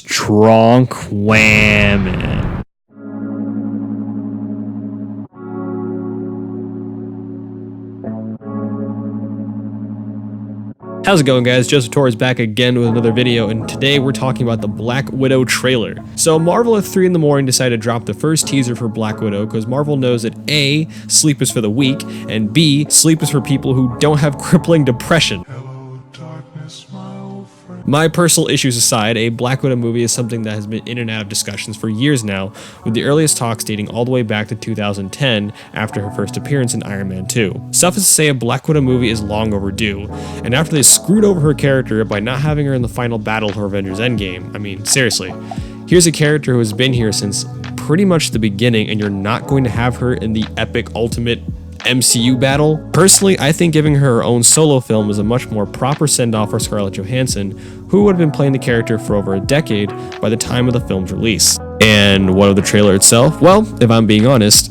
strong whammy. How's it going, guys? Joseph Torres back again with another video, and today we're talking about the Black Widow trailer. So Marvel at 3 in the morning decided to drop the first teaser for Black Widow because Marvel knows that A, sleep is for the weak, and B, sleep is for people who don't have crippling depression. My personal issues aside, a Black Widow movie is something that has been in and out of discussions for years now, with the earliest talks dating all the way back to 2010 after her first appearance in Iron Man 2. Suffice to say, a Black Widow movie is long overdue, and after they screwed over her character by not having her in the final battle for Avengers Endgame, I mean, seriously, here's a character who has been here since pretty much the beginning, and you're not going to have her in the epic ultimate MCU battle? Personally, I think giving her own solo film is a much more proper send-off for Scarlett Johansson, who would have been playing the character for over a decade by the time of the film's release. And what of the trailer itself? Well, if I'm being honest,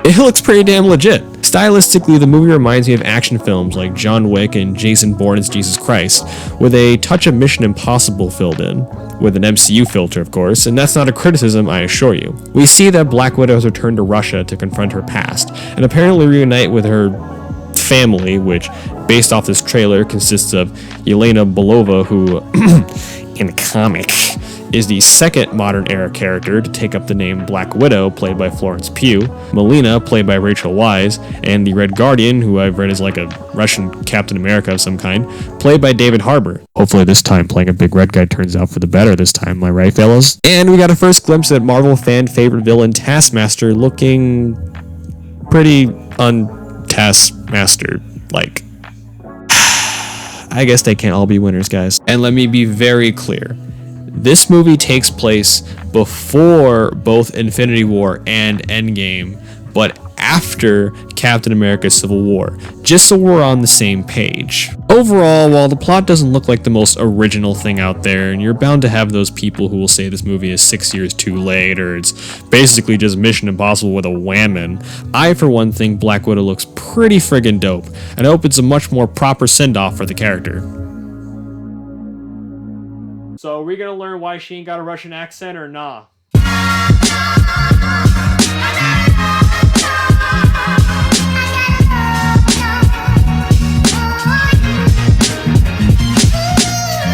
it looks pretty damn legit. Stylistically, the movie reminds me of action films like John Wick and Jason Bourne's Jesus Christ, with a touch of Mission Impossible filled in, with an MCU filter of course, and that's not a criticism, I assure you. We see that Black Widow has returned to Russia to confront her past, and apparently reunite with her family, which, based off this trailer, consists of Yelena Belova, who, in the comic, is the second modern-era character to take up the name Black Widow, played by Florence Pugh, Melina, played by Rachel Weisz, and the Red Guardian, who I've read is like a Russian Captain America of some kind, played by David Harbour. Hopefully this time playing a big red guy turns out for the better this time, am I right, fellas? And we got a first glimpse at Marvel fan-favorite villain Taskmaster looking pretty un-Taskmaster-like. I guess they can't all be winners, guys. And let me be very clear. This movie takes place before both Infinity War and Endgame, but after Captain America Civil War, just so we're on the same page. Overall, while the plot doesn't look like the most original thing out there, and you're bound to have those people who will say this movie is 6 years too late, or it's basically just Mission Impossible with a whammon, I for one think Black Widow looks pretty friggin' dope, and I hope it's a much more proper send-off for the character. So are we gonna learn why she ain't got a Russian accent or nah?